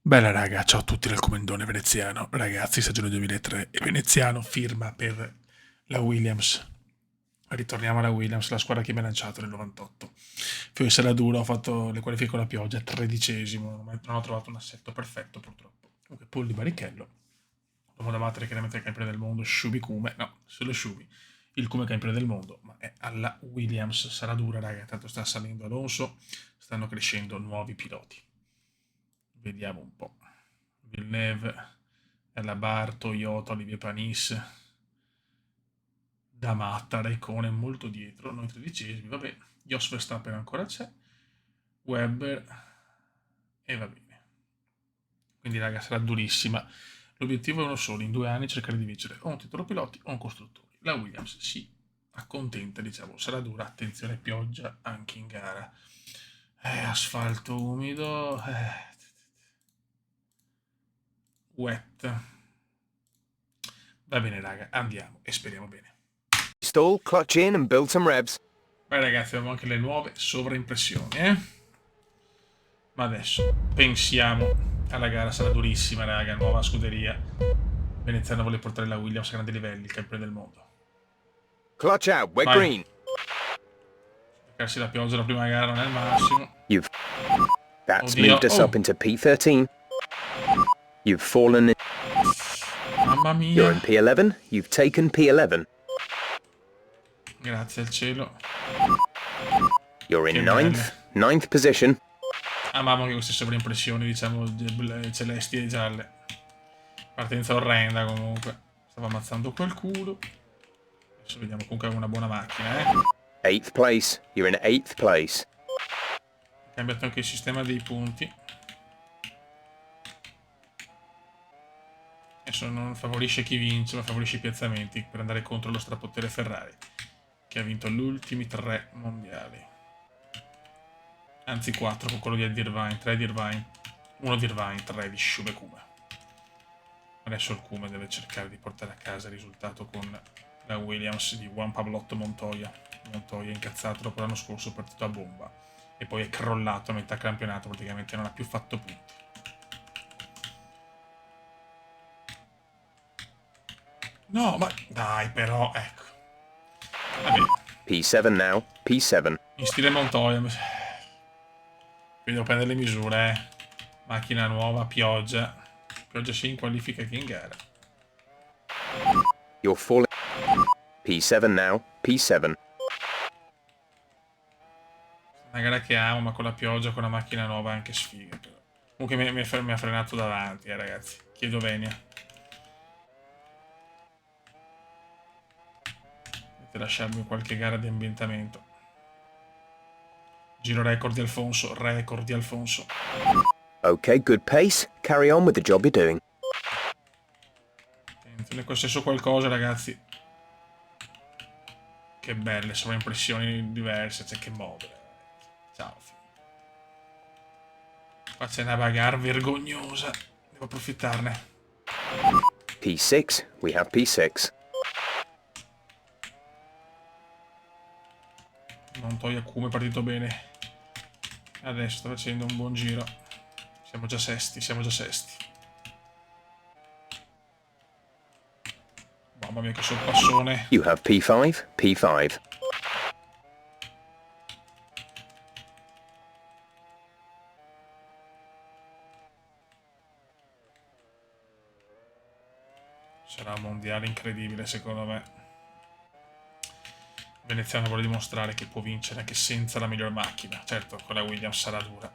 Bella raga, ciao a tutti dal Comendone veneziano. Ragazzi, stagione 2003 e veneziano firma per la Williams. Ritorniamo alla Williams, la squadra che mi ha lanciato nel 98. Fui sarà duro, ho fatto le qualifiche con la pioggia, tredicesimo, non ho trovato un assetto perfetto purtroppo. Comunque, Paul di Barrichello, l'uomo da battere chiaramente il campione del mondo, Shubi Kume, no, solo Shubi, il Kume campione del mondo, ma è alla Williams, sarà dura raga, tanto sta salendo Alonso, stanno crescendo nuovi piloti. Vediamo un po'. Villeneuve, Ella Bar, Toyota, Olivier Panis, Damatta, Raikkonen molto dietro, noi tredicesimi, vabbè, Jos Verstappen ancora c'è, Webber e va bene. Quindi raga sarà durissima. L'obiettivo è uno solo, in 2 anni cercare di vincere o un titolo piloti o un costruttori. La Williams si accontenta, diciamo, sarà dura, attenzione pioggia anche in gara. Asfalto umido, wet. Va bene raga, andiamo e speriamo bene. Stall, clutch in and build some revs. Beh ragazzi, abbiamo anche le nuove sovraimpressioni, eh? Ma adesso pensiamo alla gara, sarà durissima raga, nuova scuderia. Veneziano vuole portare la Williams a grandi livelli, il campione del mondo. Clutch out, we're Vai. green. Cercarsi la pioggia la prima gara non è il massimo. That's Oddio, moved us up into P13. You've fallen in. Mamma You're in mia. P11. You've taken P11. Grazie al cielo. You're in Che ninth. belle. Ninth position. Amavo anche queste sovraimpressioni, diciamo, celesti e gialle. Partenza orrenda comunque. Stava ammazzando qualcuno. Adesso vediamo comunque una buona macchina, eh. Eighth place. You're in eighth place. Ha cambiato anche il sistema dei punti. Adesso non favorisce chi vince, ma favorisce i piazzamenti per andare contro lo strapotere Ferrari, che ha vinto gli ultimi 3 mondiali. Anzi 4 con quello di Irvine, 3 di Irvine, 1 di Irvine, 3 di Shube Kuma. Adesso il Kuma deve cercare di portare a casa il risultato con la Williams di Juan Pablotto Montoya. Montoya incazzato dopo l'anno scorso, partito a bomba e poi è crollato a metà campionato, praticamente non ha più fatto punti. No, ma dai però, ecco. Vabbè, P7 now. P7. in stile Montoya. Qui devo prendere le misure, eh. Macchina nuova, pioggia. Pioggia sia in qualifica che in gara. You're falling. P7 now. P7. Una gara che amo, ma con la pioggia, con la macchina nuova è anche sfiga. Però. Comunque mi ha frenato davanti, ragazzi. Chiedo venia. Dovete lasciarmi qualche gara di ambientamento. Giro record di Alfonso, record di Alfonso. Okay, good pace. Carry on with the job you're doing. Ne è successo qualcosa, ragazzi. Che belle, sono impressioni diverse, cioè che modo. Ciao. Qua c'è una bagarre vergognosa. Devo approfittarne. P6. We have P6. Montoya Kuma è partito bene. Adesso sta facendo un buon giro. Siamo già sesti, siamo già sesti. Mamma mia che sorpassone. You have P5. P5. Sarà un mondiale incredibile secondo me. Veneziano vuole dimostrare che può vincere anche senza la miglior macchina. Certo, con la Williams sarà dura.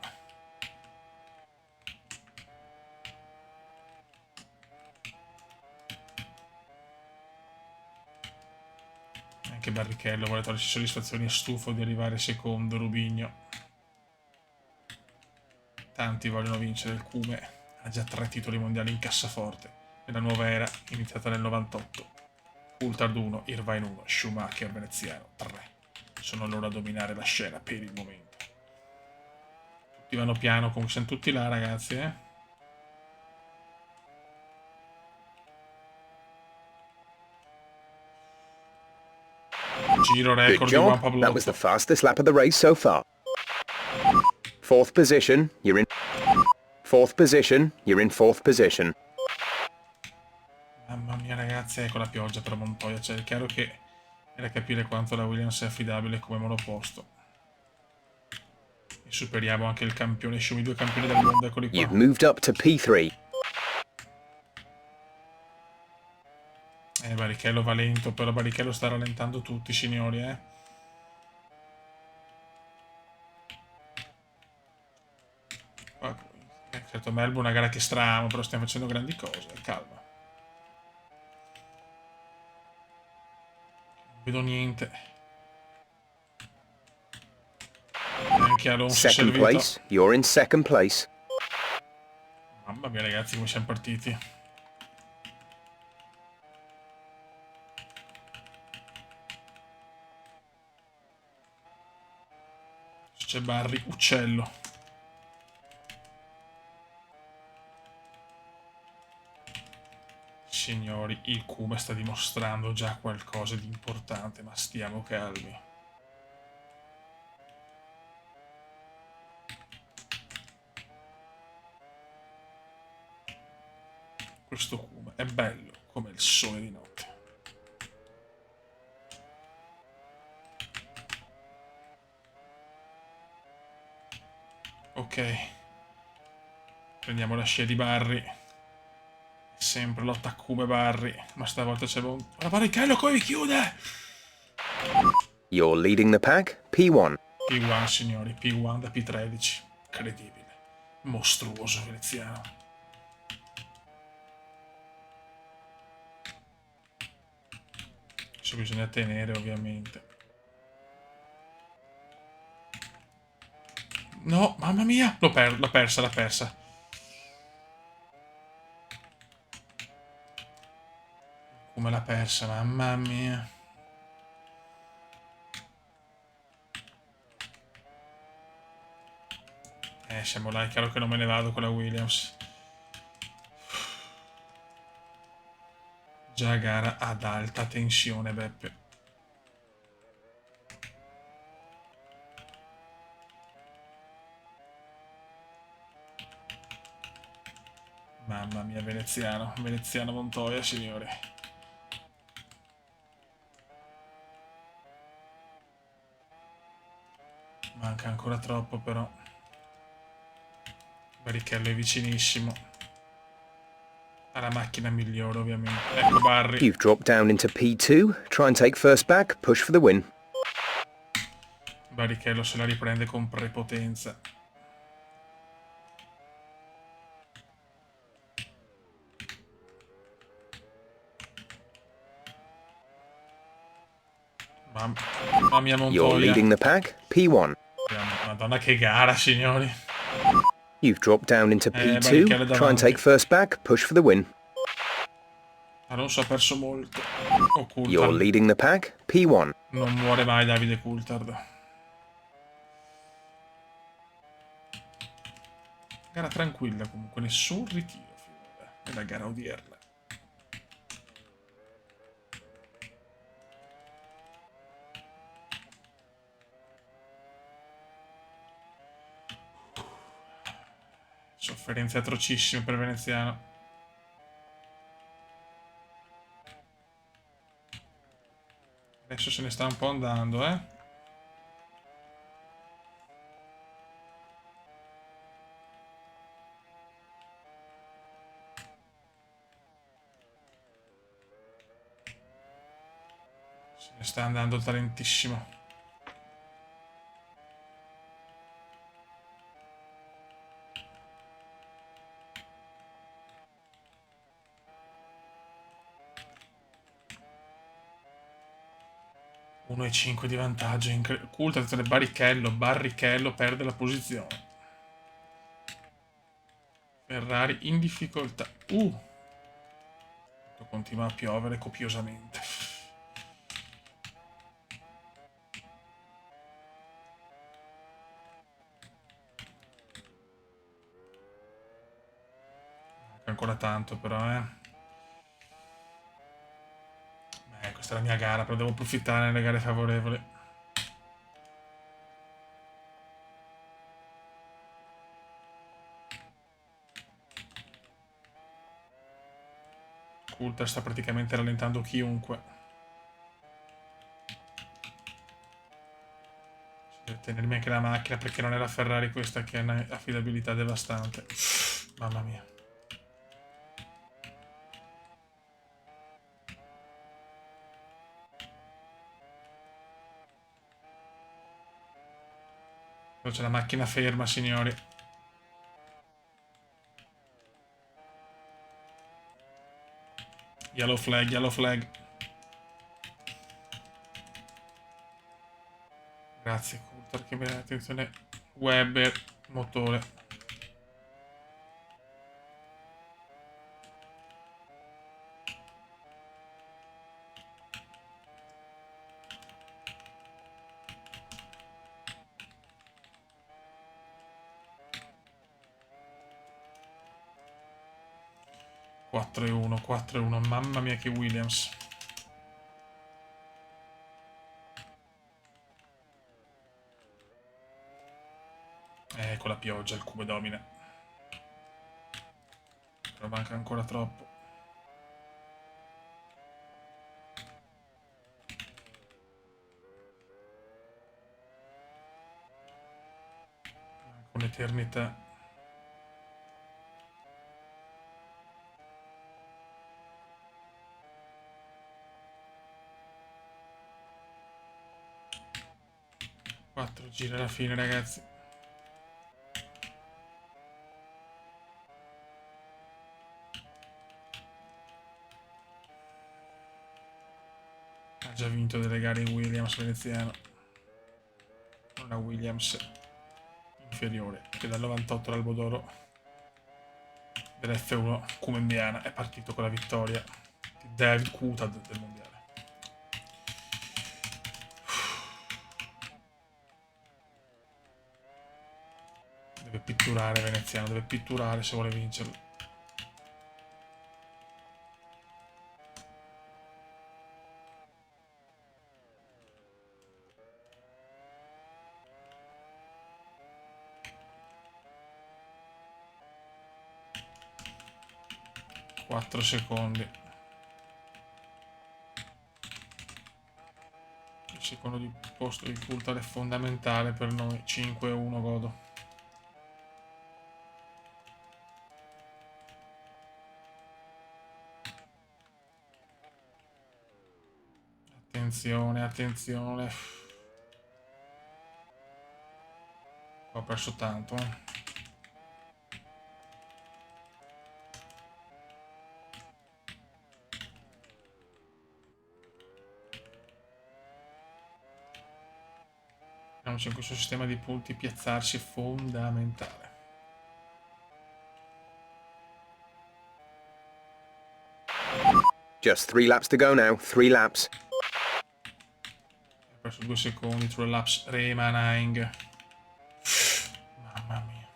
Anche Barrichello vuole togliersi soddisfazioni, è stufo di arrivare secondo. Rubigno. Tanti vogliono vincere, il Cume ha già 3 titoli mondiali in cassaforte nella nuova era iniziata nel 98. Coulthard 1, Irvine 1, Schumacher veneziano 3. Sono loro a dominare la scena per il momento. Tutti vanno piano, comunque siamo tutti là ragazzi, eh. Giro Good record di Juan job. That was the Pablotto. fastest lap of the race so far. Fourth position. You're in. Fourth position. You're in fourth position. Mamma mia ragazzi, ecco la pioggia per Montoya, cioè è chiaro che era capire quanto la Williams è affidabile come monoposto. E superiamo anche il campione, scemi 2 campioni del mondo, eccoli qua. You've moved up to P3. Barrichello va lento, però Barrichello sta rallentando tutti, signori, Certo, Melbourne è una gara che stramo, però stiamo facendo grandi cose, calma. Non vedo niente. Anche Alonso è Second servito. place. You're in second place. Mamma mia ragazzi, come siamo partiti. C'è Barry, uccello. Signori, il Kuma sta dimostrando già qualcosa di importante, ma stiamo calmi. Questo Kuma è bello come il sole di notte. Ok. Prendiamo la scia di Barry. Sempre lotta Kuma e Barry. Ma stavolta c'è un... La Barrichello come chiude! You're leading the pack. P1. P1 signori, P1 da P13. Incredibile. Mostruoso veneziano. Adesso bisogna tenere ovviamente. No, mamma mia! L'ho persa, l'ha persa. Come l'ha persa, mamma mia. Siamo là, è chiaro che non me ne vado con la Williams. Già gara ad alta tensione, Beppe. Mamma mia, veneziano. Veneziano Montoya, signori. Manca ancora troppo, però. Barrichello è vicinissimo. Alla macchina migliore, ovviamente. Ecco Barry. You've dropped down into P2. Try and take first back. Push for the win. Barrichello se la riprende con prepotenza. Mamma mia You're Montoya. leading the pack. P1. Madonna che gara, signori. You've dropped down into Barrichello P2. Try and davanti. take first back. Push for the win. Alonso ha perso molto. Oh, You're Coulthard. leading the pack. P1. Non muore mai Davide Coulthard. Gara tranquilla comunque, nessun ritiro finora nella gara odierna. Sofferenze atrocissime per Veneziano. Adesso se ne sta un po' andando, Se ne sta andando talentissimo. Uno e 5 di vantaggio. Coulthard, Barrichello perde la posizione. Ferrari in difficoltà. Continua a piovere copiosamente. Manca ancora tanto però, questa è la mia gara, però devo approfittare nelle gare favorevoli. Coulter sta praticamente rallentando chiunque. Deve tenermi anche la macchina perché non è la Ferrari questa che ha un'affidabilità devastante. Mamma mia. C'è la macchina ferma, signori. Yellow flag, yellow flag. Grazie, Coulter, che bella attenzione. Webber, motore. Quattro e 1, 4 e 1. Mamma mia che Williams. Con la pioggia il cubo domina. Però manca ancora troppo. Manca un'eternità. Quattro giri alla fine, ragazzi. Ha già vinto delle gare in Williams veneziano. Una Williams inferiore, che dal 98 l'Albodoro dell'F1 Comendiana è partito con la vittoria di David Coulthard del mondiale. Deve pitturare veneziano, deve pitturare se vuole vincerlo. Quattro secondi. Il secondo di posto di Coulthard è fondamentale per noi. 5-1 godo. Attenzione, attenzione. Ho perso tanto. In questo sistema di punti piazzarsi è fondamentale. Just 3 laps to go now. 3 laps. Ho perso 2 secondi, 3 laps remaining. Mamma mia.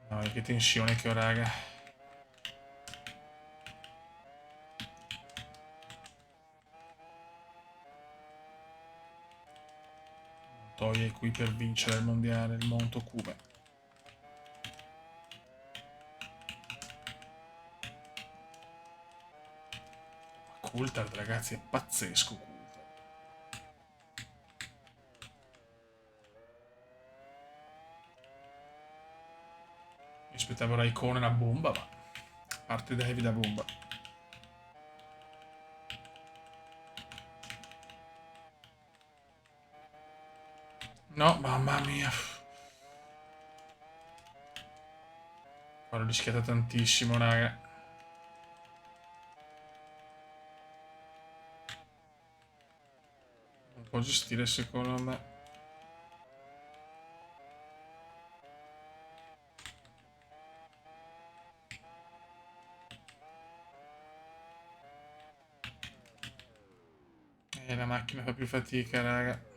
No, che tensione che ho, raga. Montoya è qui per vincere il mondiale, il Monto Cuba. Coulthard, ragazzi, è pazzesco. Coulthard. Mi aspettavo Raikkonen a bomba, ma parte David a bomba. No, mamma mia. Qua l'ho rischiata tantissimo, raga. Non può gestire secondo me. La macchina fa più fatica, raga.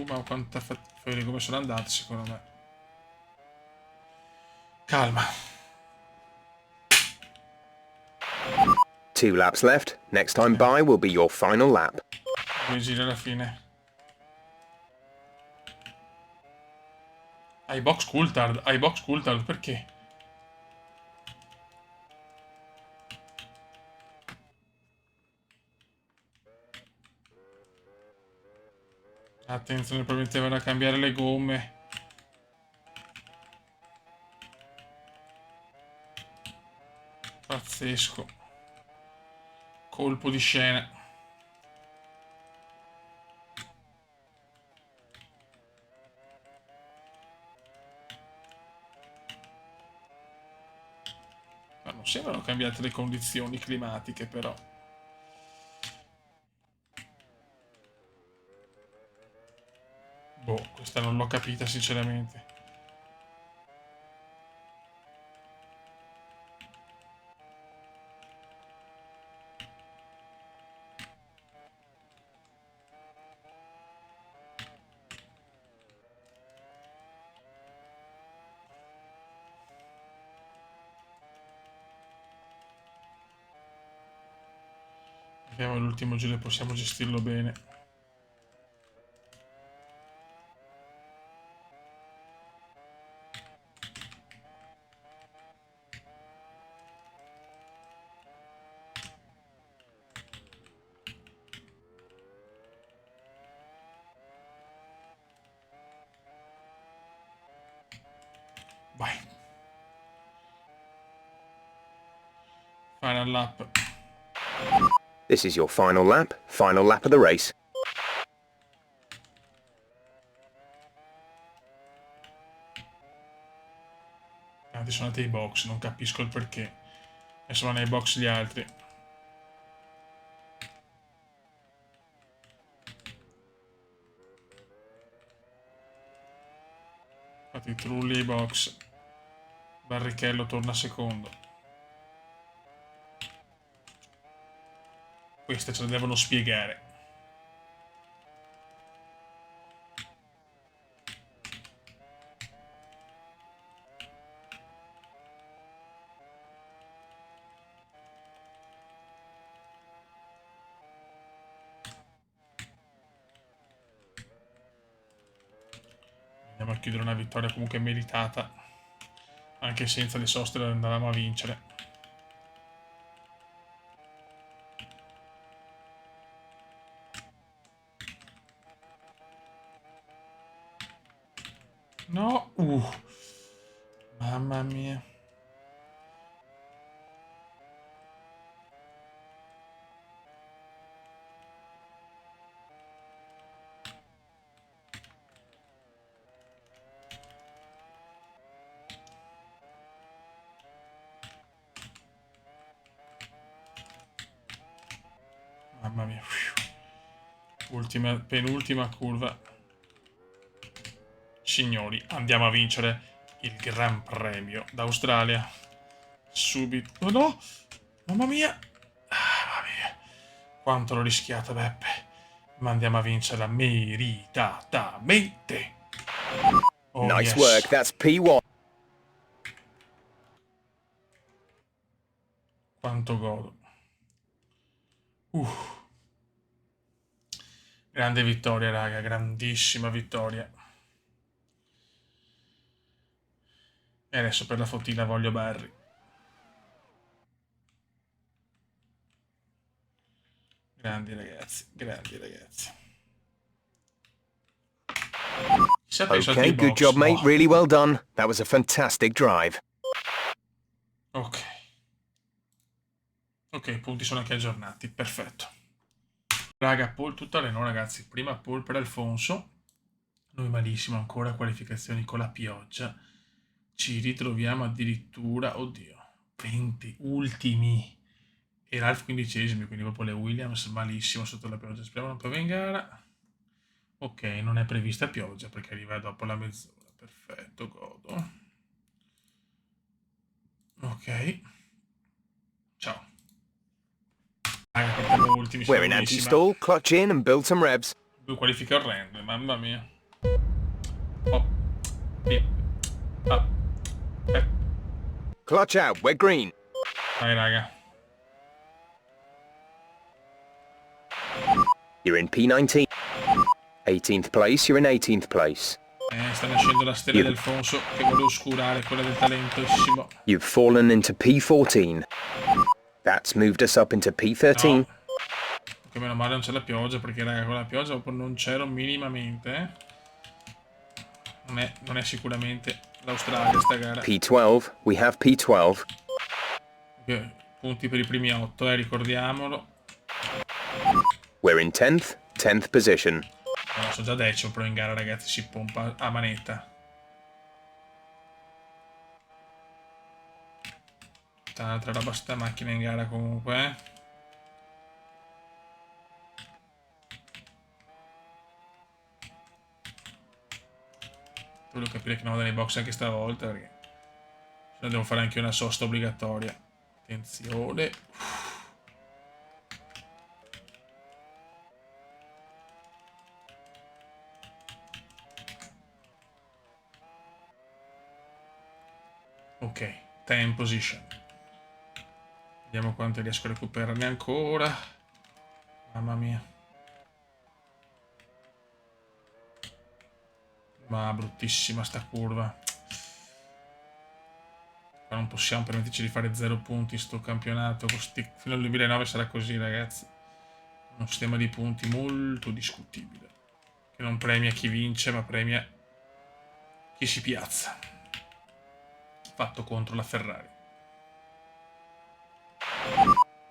Ma quanta fatica, come sono andati secondo me. Calma. 2 laps left. Next time by will be your final lap. 2 giri alla fine. Hai box Coulthard, perché? Attenzione, promettevano a cambiare le gomme. Pazzesco. Colpo di scena. Ma non sembrano cambiate le condizioni climatiche, però. Boh, questa non l'ho capita sinceramente. Vediamo l'ultimo giro, possiamo gestirlo bene. Vai. Final lap. This is your final lap of the race. Sono andati ai box, non capisco il perché. E sono nei box gli altri. Infatti Trulli ai box. Barrichello torna secondo. Queste ce le devono spiegare. Andiamo a chiudere una vittoria comunque meritata. Anche senza le soste andavamo a vincere. No, mamma mia. Mamma mia. Penultima curva. Signori, andiamo a vincere il Gran Premio d'Australia. Subito. Oh no! Mamma mia! Mamma mia. Quanto l'ho rischiata, Beppe. Ma andiamo a vincerla meritatamente. Oh, Nice yes. work, that's P1. Quanto godo. Grande vittoria, raga. Grandissima vittoria. E adesso per la fotina voglio Barry. Grandi ragazzi, grandi ragazzi. Okay, good job, mate. Really well done. That was a fantastic drive. Ok. Ok, i punti sono anche aggiornati. Perfetto. Raga, pole tutta le no, ragazzi. Prima pole per Alfonso. Noi malissimo ancora, qualificazioni con la pioggia. Ci ritroviamo addirittura, oddio, 20 ultimi. E Ralph 15esimi, quindi proprio le Williams malissimo sotto la pioggia. Speriamo non piove in gara. Ok, non è prevista pioggia perché arriva dopo la mezz'ora. Perfetto, godo. Ok. Ciao. Partiamo ultimi. We're in anti-stall, clutch in and build some revs. Due qualifiche orrende, mamma mia. Oh. Via. Ah. Clutch out, we're green. Dai, raga. You're in P19. 18th place, you're in 18th place. Sta nascendo la stella del Alfonso che vuole oscurare quella del talentissimo. You've fallen into P14. That's moved us up into P13. No. Che meno male non c'è la pioggia, perché raga, con la pioggia proprio non c'ero minimamente. Non è sicuramente l'Australia sta gara. P12, we have P12. Punti per i primi 8, ricordiamolo. We're in 10th position. No, sono già 10, però in gara ragazzi si pompa a manetta. Tanta roba sta macchina in gara comunque. Voglio capire che non vado nei box anche stavolta, perché se no devo fare anche una sosta obbligatoria. Attenzione. Ok, time position. Vediamo quanto riesco a recuperarne ancora. Mamma mia. Ma bruttissima sta curva. Ma non possiamo permetterci di fare 0 punti in sto campionato. Fino al 2009 sarà così, ragazzi. Uno sistema di punti molto discutibile. Che non premia chi vince, ma premia chi si piazza. Fatto contro la Ferrari.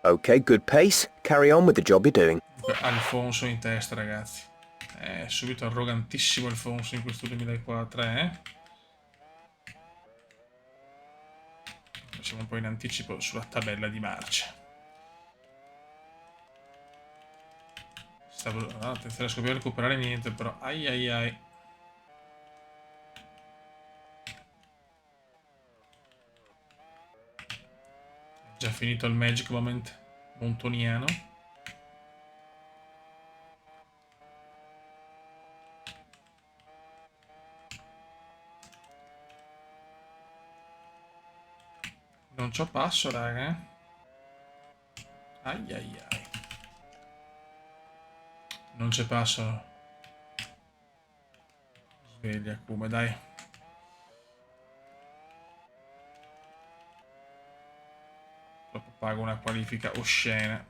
Ok, good pace. Carry on with the job you're doing. Alfonso in testa, ragazzi. Subito arrogantissimo Alfonso in questo 2004, Facciamo un po' in anticipo sulla tabella di marcia. Attenzione a scoprire recuperare niente, però. Ai ai ai. È già finito il Magic Moment montoniano. Non c'ho passo, raga. Ai ai ai. Non c'è passo. Sveglia come, dai. Dopo pago una qualifica oscena.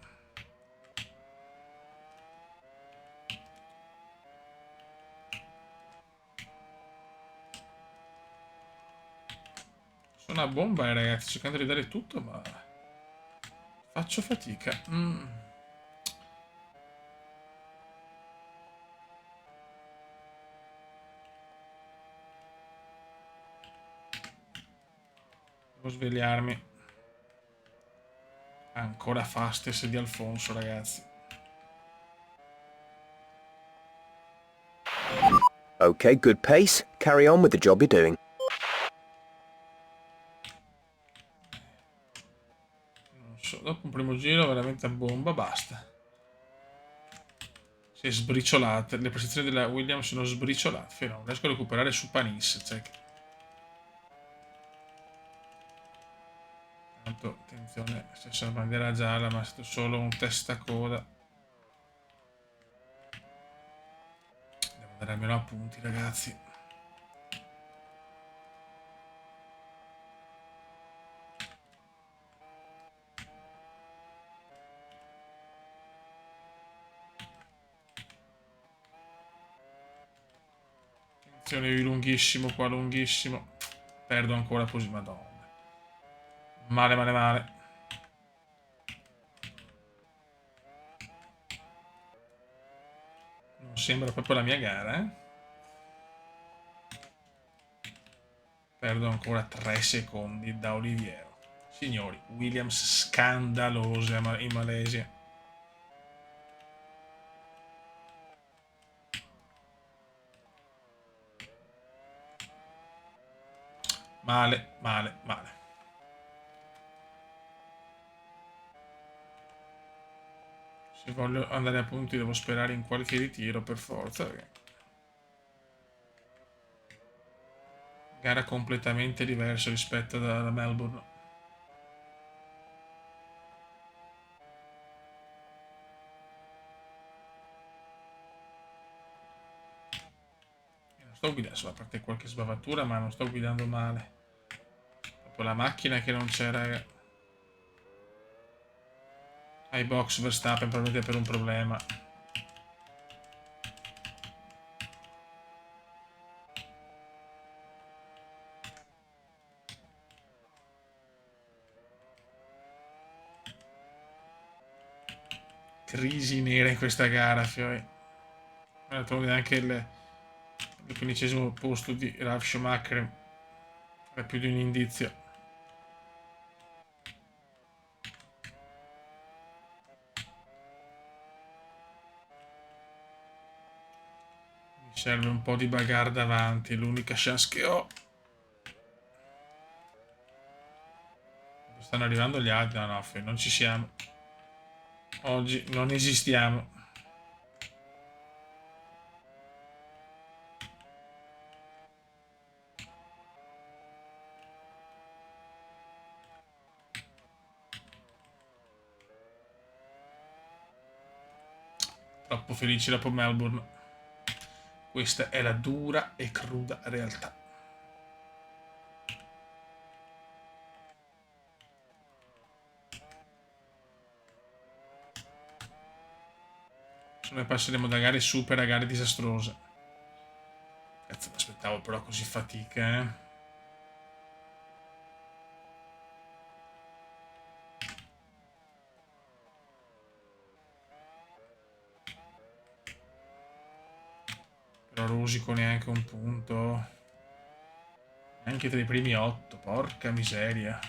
Sono una bomba, ragazzi, cercando di dare tutto, ma faccio fatica. Devo svegliarmi. Ancora fastest di Alfonso, ragazzi. Ok, good pace. Carry on with the job you're doing. Non so, dopo un primo giro veramente a bomba, basta. Si è sbriciolata. Le prestazioni della Williams sono sbriciolate. Non riesco a recuperare su Panis. Cioè che... Tanto, attenzione, stessa bandiera gialla, ma è stato solo un testacoda. Devo andare almeno a punti, ragazzi. Attenzione, lunghissimo qua, lunghissimo. Perdo ancora così, madonna. Male, male, male. Non sembra proprio la mia gara, Perdo ancora 3 secondi da Oliviero. Signori, Williams scandalose in Malesia. Male, male, male. Se voglio andare a punti devo sperare in qualche ritiro per forza. Perché... Gara completamente diversa rispetto da Melbourne. sto guidando, a parte qualche sbavatura, ma non sto guidando male. Proprio la macchina che non c'era. Ai box Verstappen probabilmente per un problema. Crisi nera in questa gara, Fioi. Anche il 15° posto di Ralf Schumacher è più di un indizio. Mi serve un po' di bagarre davanti, l'unica chance che ho. Stanno arrivando gli altri, no, Fioi, non ci siamo. Oggi non esistiamo. Troppo felici dopo Melbourne. Questa è la dura e cruda realtà. Se noi passeremo da gare super a gare disastrose. Cazzo, mi aspettavo però così fatica, eh. Però rosico neanche un punto. Neanche tra i primi 8, porca miseria.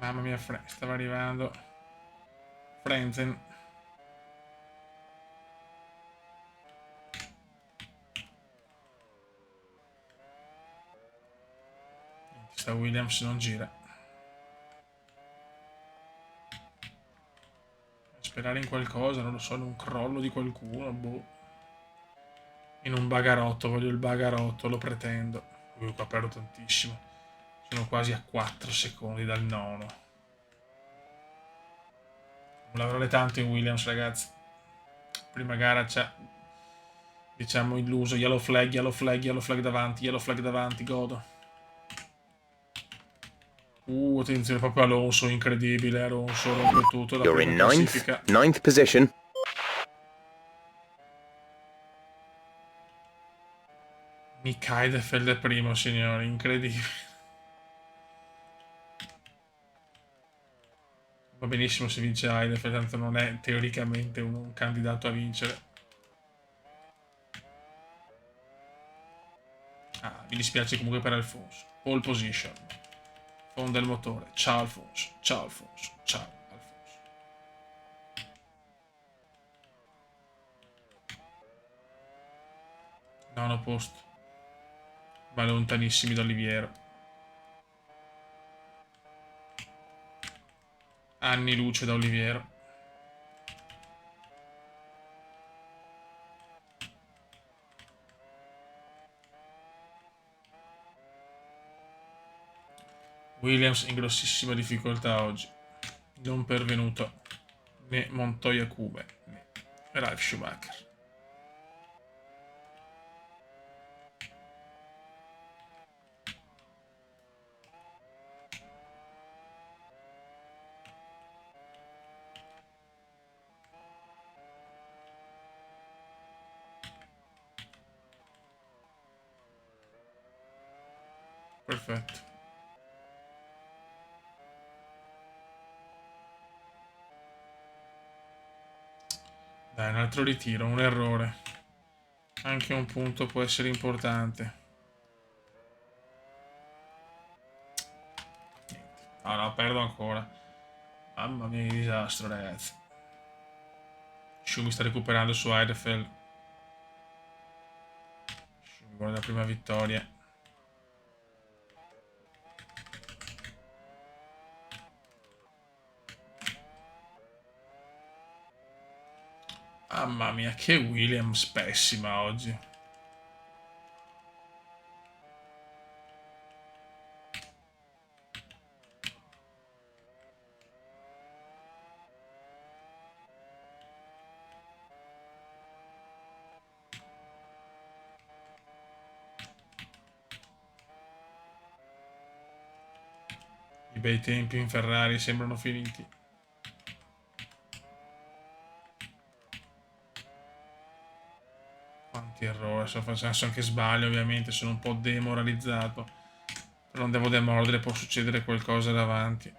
Mamma mia, stava arrivando. Frenzen. Sta Williams non gira. Sperare in qualcosa, non lo so, in un crollo di qualcuno, boh. In un bagarotto, voglio il bagarotto, lo pretendo. Qua perdo tantissimo. Sono quasi a 4 secondi dal nono. Non lavorare tanto in Williams, ragazzi. Prima gara c'è, diciamo, illuso. Yellow flag, yellow flag, yellow flag davanti, godo. Attenzione, proprio Alonso, incredibile, Alonso rompe tutto, la prima classifica. Ninth position. Nick Heidfeld è primo, signori, incredibile. Va benissimo se vince Heidfeld, tanto non è teoricamente un candidato a vincere. Mi dispiace comunque per Alfonso. Pole position. Fonda il motore. Ciao Alfonso, ciao Alfonso, ciao Alfonso. Nono posto. Ma lontanissimi da Oliviero. Anni luce da Oliviero. Williams in grossissima difficoltà oggi. Non pervenuto né Montoya Cube né Ralf Schumacher. Perfetto. Dai, un altro ritiro, un errore. Anche un punto può essere importante. Niente. Ah no, perdo ancora. Mamma mia, che disastro, ragazzi. Schumi sta recuperando su Heidfeld. Schumi vuole la prima vittoria. Mamma mia, che Williams pessima oggi. I bei tempi in Ferrari sembrano finiti. Quanti errori sto facendo, adesso anche sbaglio ovviamente, sono un po' demoralizzato. Però non devo demordere, può succedere qualcosa davanti.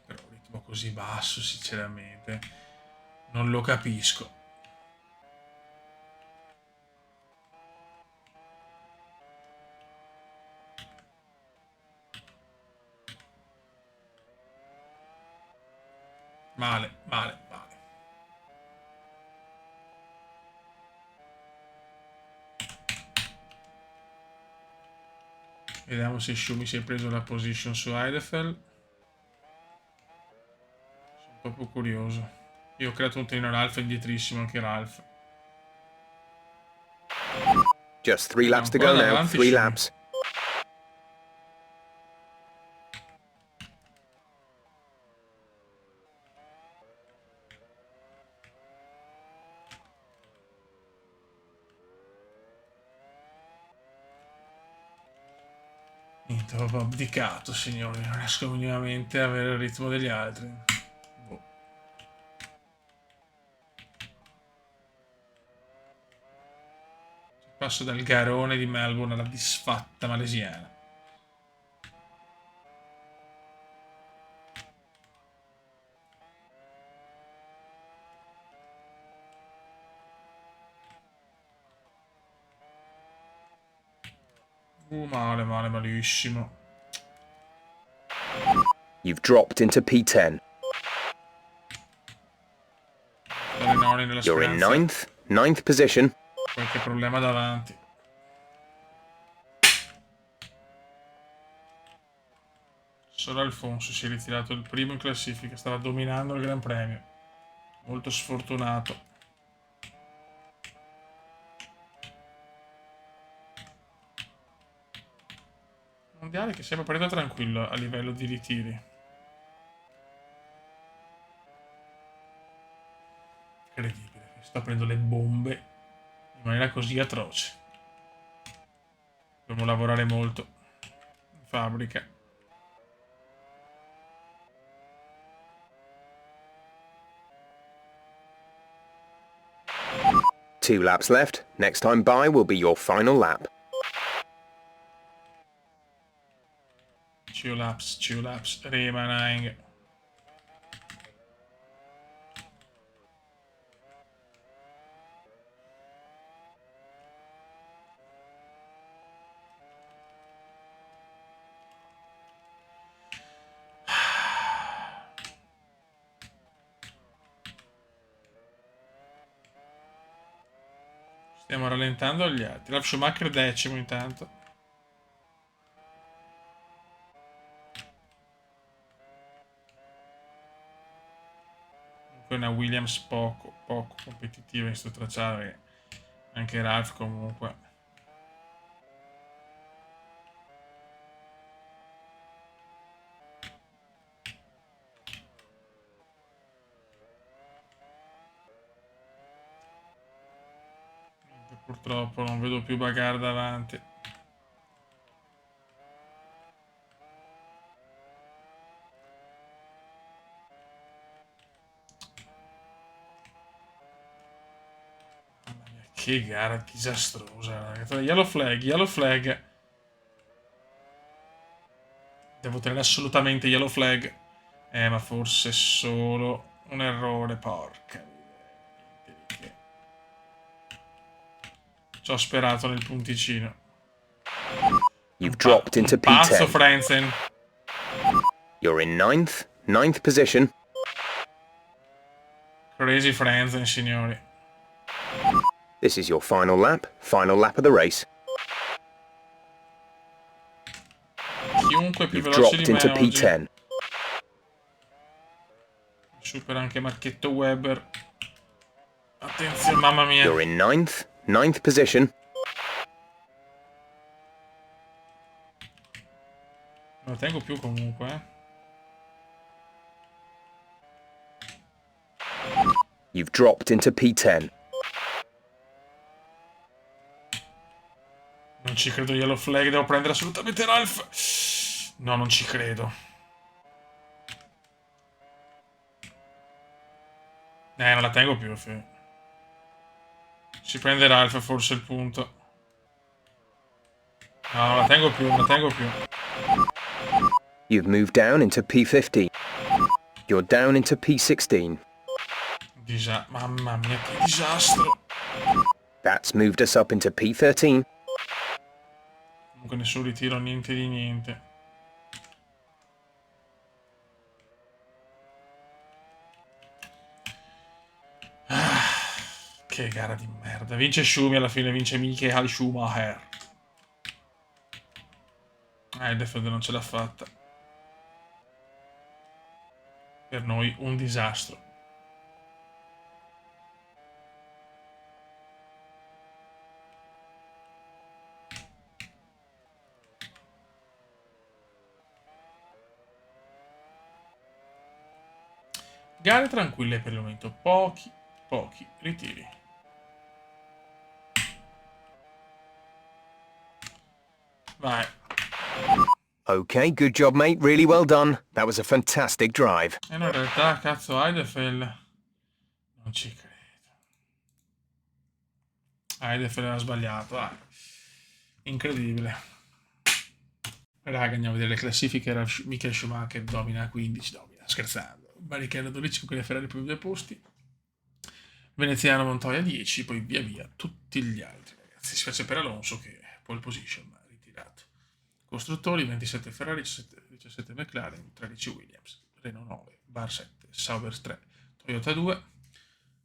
Però un ritmo così basso, sinceramente, non lo capisco. Male, male, male. Vediamo se Schumi si è preso la position su Heidfeld. Sono proprio curioso. Io ho creato un treno Ralph indietrissimo, anche Ralph. Just 3 laps to go now. 3 laps. Niente, ho proprio abdicato, signori. Non riesco minimamente a avere il ritmo degli altri. Boh. Passo dal garone di Melbourne alla disfatta malesiana. Male, male, malissimo. You've dropped into P10. You're in ninth position. Qualche problema davanti. Solo Alfonso si è ritirato il primo in classifica, stava dominando il Gran Premio. Molto sfortunato. Mondiale che sembra partito tranquillo a livello di ritiri. Incredibile, sta prendendo le bombe in maniera così atroce. Dobbiamo lavorare molto in fabbrica. Two laps left. Next time by will be your final lap. Two laps remaining. Stiamo rallentando gli altri. Ralf Schumacher 10º intanto. Comunque una Williams poco competitiva in sto tracciare. Anche Ralf comunque. Purtroppo non vedo più bagarre davanti. Mamma mia, che gara disastrosa, ragazzi. Yellow flag. Devo tenere assolutamente yellow flag. Ma forse è solo un errore, porca. Ci ho sperato nel punticino. You've dropped into Pazzo P10. Frentzen. You're in ninth position. Crazy Frentzen, signori. This is your final lap of the race. comunque più You've veloce di dropped me into oggi. P10. Supera anche Marchetto Weber. Attenzione, mamma mia. You're in ninth position. Non la tengo più comunque, eh. You've dropped into P10. Non ci credo, Yellow Flag, devo prendere assolutamente Ralph. No, non ci credo. Non la tengo più, si prende Ralph, forse il punto. No, non la tengo più, non la tengo più. You've moved down into P15. You're down into P16. Mamma mia, che disastro. That's moved us up into P13. Comunque nessun ritiro, niente di niente. Che gara di merda. Vince Schumi, alla fine vince Michael Schumacher. Edelfeld non ce l'ha fatta. Per noi un disastro. Gare tranquille per il momento, pochi ritiri. Vai. Okay, good job, mate. Really well done. That was a fantastic drive. E no, in realtà, cazzo, Edelfeld non ci credo. Edelfeld aveva sbagliato, incredibile. Raga, andiamo a vedere le classifiche. Era Michael Schumacher domina 15, scherzando. Barrichello 12 con quelle Ferrari per 2 posti. Veneziano Montoya 10, poi via via tutti gli altri, ragazzi. Si face per Alonso che pole position ma ritirato. Costruttori 27 Ferrari, 17 McLaren, 13 Williams, Renault 9, Bar 7, Sauber 3, Toyota 2.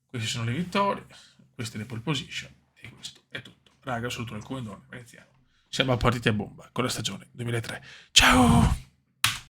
Queste sono le vittorie, queste le pole position e questo è tutto. Raga, saluto il Comendone veneziano. Siamo partiti a bomba con la stagione 2003. Ciao!